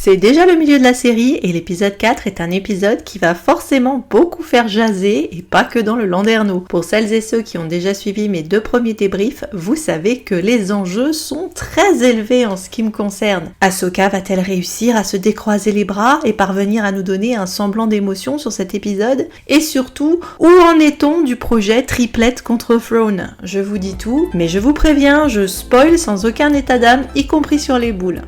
C'est déjà le milieu de la série et l'épisode 4 est un épisode qui va forcément beaucoup faire jaser et pas que dans le Landerneau. Pour celles et ceux qui ont déjà suivi mes 2 premiers débriefs, vous savez que les enjeux sont très élevés en ce qui me concerne. Ahsoka va-t-elle réussir à se décroiser les bras et parvenir à nous donner un semblant d'émotion sur cet épisode? Et surtout, où en est-on du projet triplette contre Throne? Je vous dis tout, mais je vous préviens, je spoil sans aucun état d'âme, y compris sur les boules.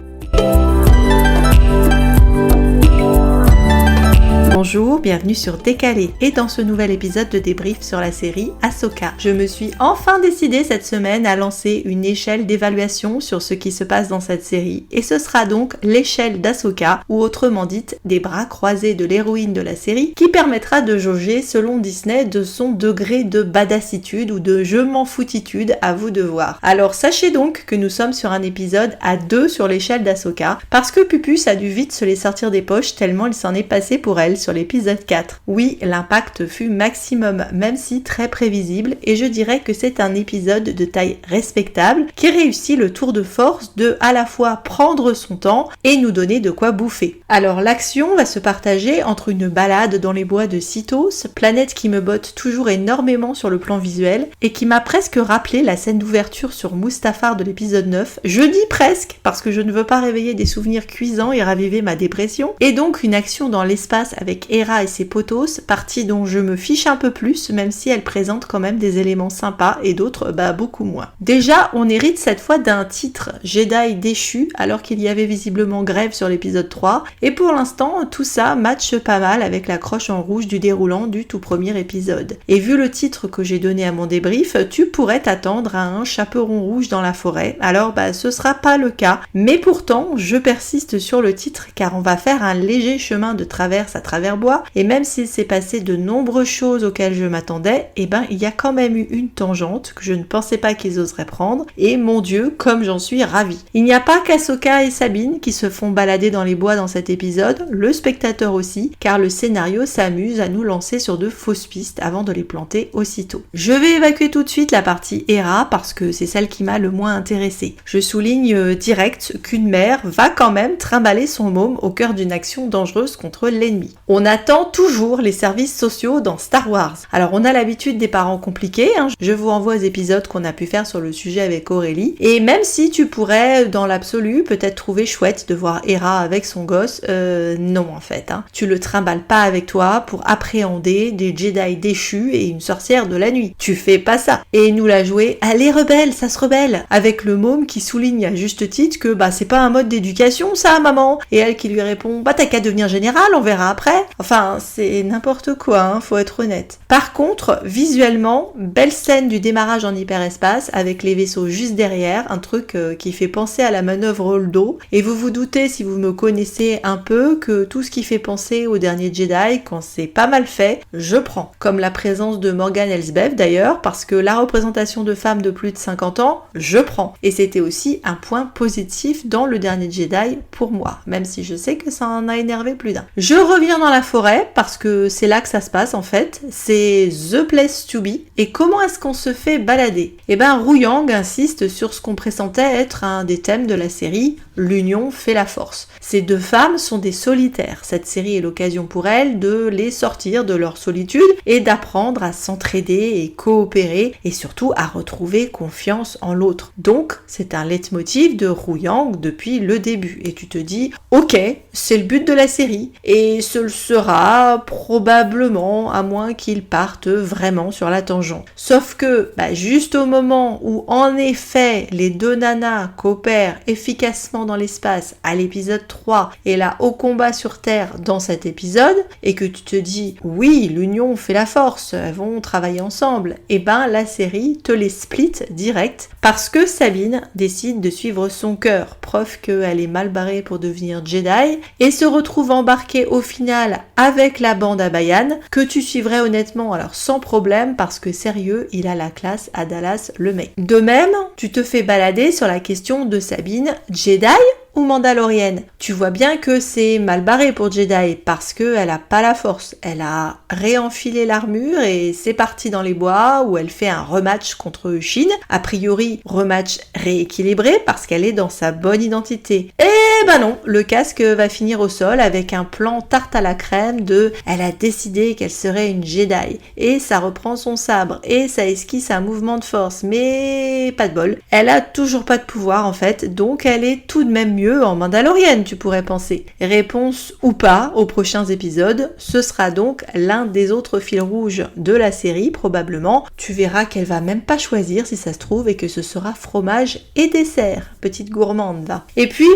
Bonjour, bienvenue sur Décalé et dans ce nouvel épisode de débrief sur la série Ahsoka. Je me suis enfin décidée cette semaine à lancer une échelle d'évaluation sur ce qui se passe dans cette série et ce sera donc l'échelle d'Ahsoka ou autrement dite des bras croisés de l'héroïne de la série qui permettra de jauger selon Disney de son degré de badassitude ou de je m'en foutitude, à vous de voir. Alors sachez donc que nous sommes sur un épisode à 2 sur l'échelle d'Ahsoka parce que Pupus a dû vite se les sortir des poches tellement il s'en est passé pour elle sur l'épisode 4. Oui, l'impact fut maximum, même si très prévisible, et je dirais que c'est un épisode de taille respectable qui réussit le tour de force de à la fois prendre son temps et nous donner de quoi bouffer. Alors l'action va se partager entre une balade dans les bois de Citos, planète qui me botte toujours énormément sur le plan visuel et qui m'a presque rappelé la scène d'ouverture sur Mustafar de l'épisode 9. Je dis presque parce que je ne veux pas réveiller des souvenirs cuisants et raviver ma dépression, et donc une action dans l'espace avec Hera et ses potos, partie dont je me fiche un peu plus, même si elle présente quand même des éléments sympas et d'autres beaucoup moins. Déjà, on hérite cette fois d'un titre Jedi déchu, alors qu'il y avait visiblement grève sur l'épisode 3, et pour l'instant, tout ça matche pas mal avec la croche en rouge du déroulant du tout premier épisode. Et vu le titre que j'ai donné à mon débrief, tu pourrais t'attendre à un chaperon rouge dans la forêt, alors ce sera pas le cas, mais pourtant, je persiste sur le titre car on va faire un léger chemin de traverse à travers bois, et même s'il s'est passé de nombreuses choses auxquelles je m'attendais, il y a quand même eu une tangente que je ne pensais pas qu'ils oseraient prendre, et mon Dieu, comme j'en suis ravie. Il n'y a pas qu'Ahsoka et Sabine qui se font balader dans les bois dans cet épisode, le spectateur aussi, car le scénario s'amuse à nous lancer sur de fausses pistes avant de les planter aussitôt. Je vais évacuer tout de suite la partie Hera parce que c'est celle qui m'a le moins intéressée. Je souligne direct qu'une mère va quand même trimballer son môme au cœur d'une action dangereuse contre l'ennemi. On attend toujours les services sociaux dans Star Wars. Alors on a l'habitude des parents compliqués, je vous renvoie aux épisodes qu'on a pu faire sur le sujet avec Aurélie, et même si tu pourrais dans l'absolu peut-être trouver chouette de voir Hera avec son gosse, non en fait, tu le trimbales pas avec toi pour appréhender des Jedi déchus et une sorcière de la nuit. Tu fais pas ça. Et nous l'a joué, allez rebelle, ça se rebelle, avec le môme qui souligne à juste titre que c'est pas un mode d'éducation ça maman, et elle qui lui répond t'as qu'à devenir général, on verra après. Enfin, c'est n'importe quoi, faut être honnête. Par contre, visuellement, belle scène du démarrage en hyperespace avec les vaisseaux juste derrière, un truc qui fait penser à la manœuvre Holdo. Et vous vous doutez, si vous me connaissez un peu, que tout ce qui fait penser au dernier Jedi, quand c'est pas mal fait, je prends. Comme la présence de Morgan Elsbeth d'ailleurs, parce que la représentation de femmes de plus de 50 ans, je prends. Et c'était aussi un point positif dans le dernier Jedi pour moi, même si je sais que ça en a énervé plus d'un. Je reviens dans la forêt parce que c'est là que ça se passe en fait, c'est the place to be. Et comment est-ce qu'on se fait balader? Ruyang insiste sur ce qu'on pressentait être un des thèmes de la série, l'union fait la force. Ces 2 femmes sont des solitaires, cette série est l'occasion pour elles de les sortir de leur solitude et d'apprendre à s'entraider et coopérer et surtout à retrouver confiance en l'autre. Donc c'est un leitmotiv de Ruyang depuis le début et tu te dis ok, c'est le but de la série et ce sera probablement à moins qu'ils partent vraiment sur la tangente. Sauf que juste au moment où en effet les 2 nanas coopèrent efficacement dans l'espace à l'épisode 3 et là au combat sur Terre dans cet épisode et que tu te dis oui l'union fait la force, elles vont travailler ensemble, la série te les split direct parce que Sabine décide de suivre son cœur, preuve qu'elle est mal barrée pour devenir Jedi et se retrouve embarquée au final avec la bande à Bayan que tu suivrais honnêtement alors sans problème parce que sérieux il a la classe à Dallas le mec. De même tu te fais balader sur la question de Sabine, Jedi ou mandalorienne. Tu vois bien que c'est mal barré pour Jedi parce qu'elle a pas la force. Elle a réenfilé l'armure et c'est parti dans les bois où elle fait un rematch contre Shin. A priori, rematch rééquilibré parce qu'elle est dans sa bonne identité. Et Eh ben non, le casque va finir au sol avec un plan tarte à la crème de « elle a décidé qu'elle serait une Jedi » et ça reprend son sabre et ça esquisse un mouvement de force, mais pas de bol. Elle a toujours pas de pouvoir en fait, donc elle est tout de même mieux en mandalorienne, tu pourrais penser. Réponse ou pas aux prochains épisodes, ce sera donc l'un des autres fils rouges de la série probablement. Tu verras qu'elle va même pas choisir si ça se trouve et que ce sera fromage et dessert. Petite gourmande là. Et puis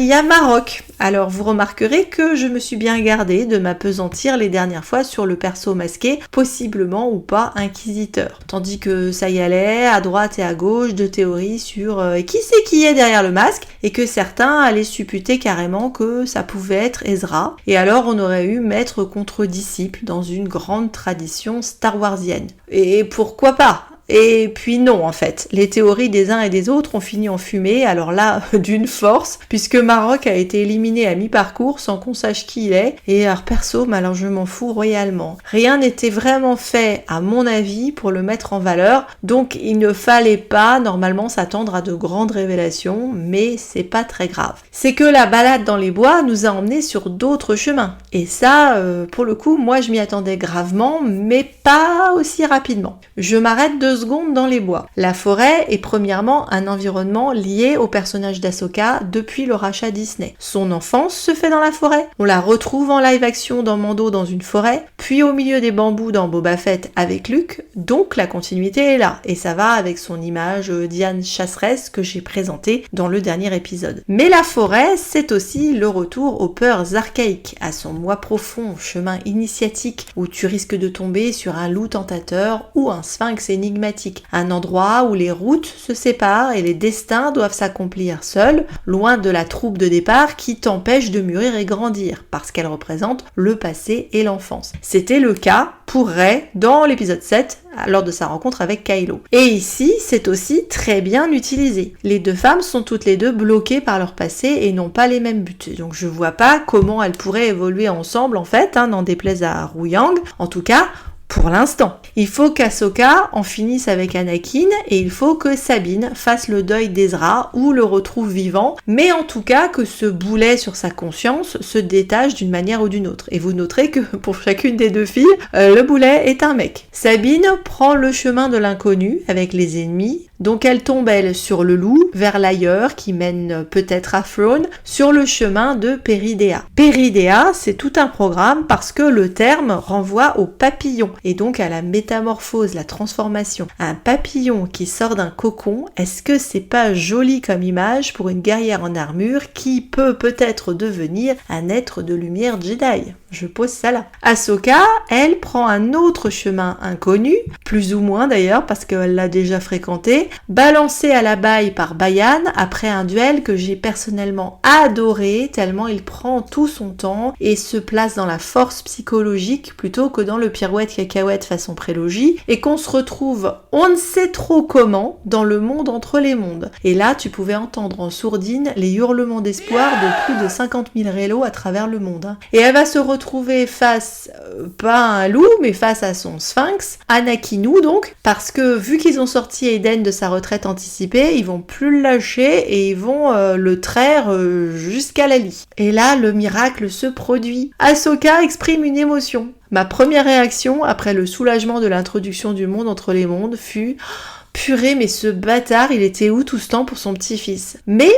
il y a Marok. Alors vous remarquerez que je me suis bien gardée de m'appesantir les dernières fois sur le perso masqué, possiblement ou pas inquisiteur. Tandis que ça y allait, à droite et à gauche, de théories sur qui c'est qui est derrière le masque, et que certains allaient supputer carrément que ça pouvait être Ezra. Et alors on aurait eu maître contre disciple dans une grande tradition star-warsienne. Et pourquoi pas ? Et puis non en fait, les théories des uns et des autres ont fini en fumée, alors là d'une force, puisque Marok a été éliminé à mi-parcours sans qu'on sache qui il est, et alors perso, alors je m'en fous royalement. Rien n'était vraiment fait à mon avis pour le mettre en valeur, donc il ne fallait pas normalement s'attendre à de grandes révélations, mais c'est pas très grave. C'est que la balade dans les bois nous a emmenés sur d'autres chemins, et ça, pour le coup, moi je m'y attendais gravement, mais pas aussi rapidement. Je m'arrête 2 secondes dans les bois. La forêt est premièrement un environnement lié au personnage d'Ahsoka depuis le rachat Disney. Son enfance se fait dans la forêt. On la retrouve en live action dans Mando dans une forêt, puis au milieu des bambous dans Boba Fett avec Luke, donc la continuité est là, et ça va avec son image Diane chasseresse que j'ai présentée dans le dernier épisode. Mais la forêt, c'est aussi le retour aux peurs archaïques, à son moi profond, chemin initiatique, où tu risques de tomber sur un loup tentateur ou un sphinx énigmatique. Un endroit où les routes se séparent et les destins doivent s'accomplir seuls, loin de la troupe de départ qui t'empêche de mûrir et grandir, parce qu'elle représente le passé et l'enfance. C'était le cas pour Rey dans l'épisode 7, lors de sa rencontre avec Kylo. Et ici, c'est aussi très bien utilisé. Les 2 femmes sont toutes les 2 bloquées par leur passé et n'ont pas les mêmes buts. Donc je vois pas comment elles pourraient évoluer ensemble en fait, n'en déplaise à Ruyang. En tout cas, pour l'instant. Il faut qu'Ahsoka en finisse avec Anakin et il faut que Sabine fasse le deuil d'Ezra ou le retrouve vivant, mais en tout cas que ce boulet sur sa conscience se détache d'une manière ou d'une autre. Et vous noterez que pour chacune des 2 filles, le boulet est un mec. Sabine prend le chemin de l'inconnu avec les ennemis, donc elle tombe elle sur le loup, vers l'ailleurs qui mène peut-être à Throne, sur le chemin de Peridea. Peridea, c'est tout un programme parce que le terme renvoie au papillon et donc à la métamorphose, la transformation. Un papillon qui sort d'un cocon, est-ce que c'est pas joli comme image pour une guerrière en armure qui peut peut-être devenir un être de lumière Jedi ? Je pose ça là. Ahsoka, elle prend un autre chemin inconnu, plus ou moins d'ailleurs parce qu'elle l'a déjà fréquenté, balancé à la baille par Bayan après un duel que j'ai personnellement adoré tellement il prend tout son temps et se place dans la force psychologique plutôt que dans le pirouette cacahuète façon prélogie et qu'on se retrouve on ne sait trop comment dans le monde entre les mondes. Et là tu pouvais entendre en sourdine les hurlements d'espoir de plus de 50 000 rélos à travers le monde. Et elle va se retrouver face, pas à un loup, mais face à son sphinx, Anakinou donc, parce que vu qu'ils ont sorti Eden de sa retraite anticipée, ils vont plus le lâcher et ils vont le traire jusqu'à la lie. Et là, le miracle se produit. Ahsoka exprime une émotion. Ma première réaction, après le soulagement de l'introduction du monde entre les mondes, fut « Purée, mais ce bâtard, il était où tout ce temps pour son petit-fils ?» Mais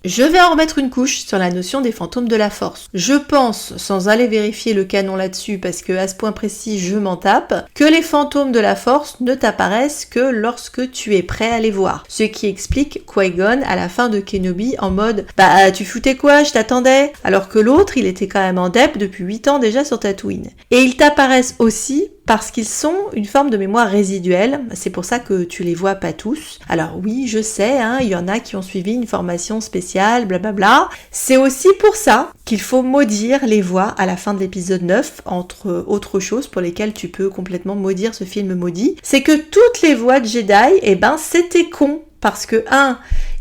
je vais en remettre une couche sur la notion des fantômes de la force. Je pense, sans aller vérifier le canon là-dessus, parce que à ce point précis, je m'en tape, que les fantômes de la force ne t'apparaissent que lorsque tu es prêt à les voir. Ce qui explique Qui-Gon à la fin de Kenobi en mode « Bah, tu foutais quoi, je t'attendais ?» Alors que l'autre, il était quand même en dep depuis 8 ans déjà sur Tatooine. Et ils t'apparaissent aussi parce qu'ils sont une forme de mémoire résiduelle, c'est pour ça que tu les vois pas tous. Alors oui, je sais, il y en a qui ont suivi une formation spéciale, blablabla. C'est aussi pour ça qu'il faut maudire les voix à la fin de l'épisode 9, entre autres choses pour lesquelles tu peux complètement maudire ce film maudit. C'est que toutes les voix de Jedi, c'était con, parce que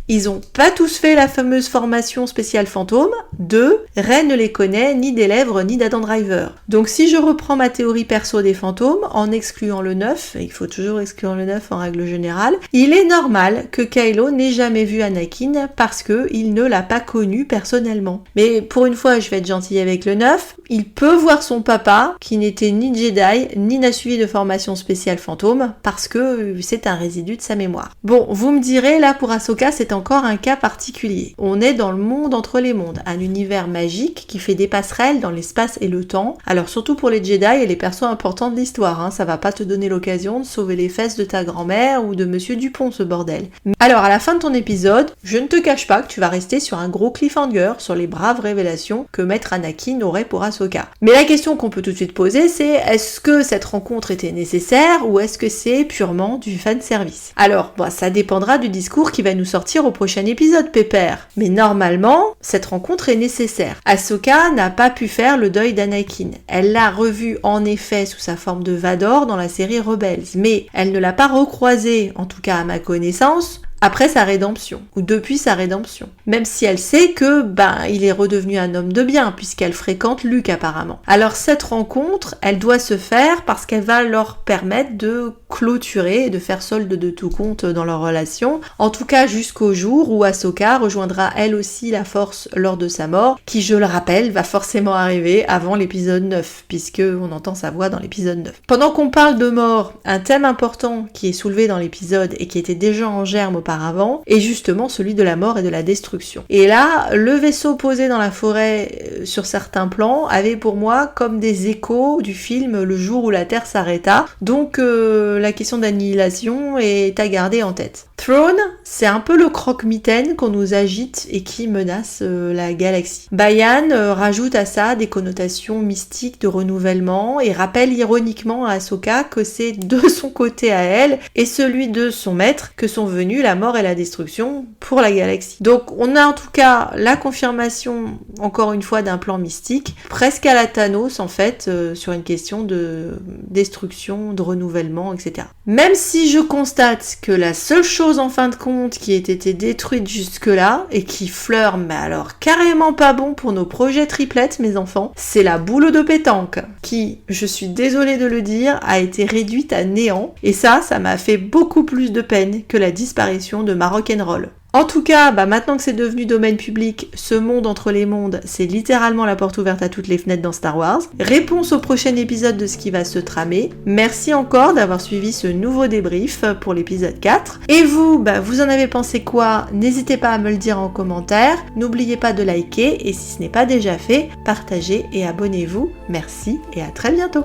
Ils ont pas tous fait la fameuse formation spéciale fantôme. 2. Ray ne les connaît ni des lèvres ni d'Adam Driver. Donc si je reprends ma théorie perso des fantômes, en excluant le 9, et il faut toujours exclure le 9 en règle générale, il est normal que Kylo n'ait jamais vu Anakin parce qu'il ne l'a pas connu personnellement. Mais pour une fois, je vais être gentille avec le 9, il peut voir son papa, qui n'était ni Jedi, ni n'a suivi de formation spéciale fantôme, parce que c'est un résidu de sa mémoire. Bon, vous me direz, là pour Ahsoka, c'est encore un cas particulier. On est dans le monde entre les mondes, un univers magique qui fait des passerelles dans l'espace et le temps. Alors surtout pour les Jedi et les persos importants de l'histoire, hein, ça va pas te donner l'occasion de sauver les fesses de ta grand-mère ou de Monsieur Dupont, ce bordel. Alors à la fin de ton épisode, je ne te cache pas que tu vas rester sur un gros cliffhanger sur les braves révélations que Maître Anakin aurait pour Ahsoka. Mais la question qu'on peut tout de suite poser, c'est est-ce que cette rencontre était nécessaire ou est-ce que c'est purement du fanservice? Alors, ça dépendra du discours qui va nous sortir au prochain épisode, pépère. Mais normalement, cette rencontre est nécessaire. Ahsoka n'a pas pu faire le deuil d'Anakin. Elle l'a revu en effet sous sa forme de Vador dans la série Rebels, mais elle ne l'a pas recroisé, en tout cas à ma connaissance, après sa rédemption, ou depuis sa rédemption. Même si elle sait que, il est redevenu un homme de bien, puisqu'elle fréquente Luke apparemment. Alors cette rencontre, elle doit se faire parce qu'elle va leur permettre de clôturer et de faire solde de tout compte dans leur relation, en tout cas jusqu'au jour où Ahsoka rejoindra elle aussi la Force lors de sa mort, qui, je le rappelle, va forcément arriver avant l'épisode 9, puisque on entend sa voix dans l'épisode 9. Pendant qu'on parle de mort, un thème important qui est soulevé dans l'épisode et qui était déjà en germe auparavant, est justement celui de la mort et de la destruction. Et là, le vaisseau posé dans la forêt sur certains plans avait pour moi comme des échos du film Le jour où la Terre s'arrêta, donc la question d'annihilation est à garder en tête. Throne, c'est un peu le croque-mitaine qu'on nous agite et qui menace la galaxie. Bayan rajoute à ça des connotations mystiques de renouvellement et rappelle ironiquement à Ahsoka que c'est de son côté à elle et celui de son maître que sont venus la mort et la destruction pour la galaxie. Donc on a en tout cas la confirmation, encore une fois, d'un plan mystique, presque à la Thanos en fait, sur une question de destruction, de renouvellement, etc. Même si je constate que la seule chose en fin de compte qui ait été détruite jusque-là, et qui fleure, mais alors carrément pas bon pour nos projets triplettes, mes enfants, c'est la boule de pétanque, qui, je suis désolée de le dire, a été réduite à néant, et ça m'a fait beaucoup plus de peine que la disparition de ma rock'n'roll. En tout cas, maintenant que c'est devenu domaine public, ce monde entre les mondes, c'est littéralement la porte ouverte à toutes les fenêtres dans Star Wars. Réponse au prochain épisode de ce qui va se tramer. Merci encore d'avoir suivi ce nouveau débrief pour l'épisode 4. Et vous, vous en avez pensé quoi? N'hésitez pas à me le dire en commentaire. N'oubliez pas de liker et si ce n'est pas déjà fait, partagez et abonnez-vous. Merci et à très bientôt.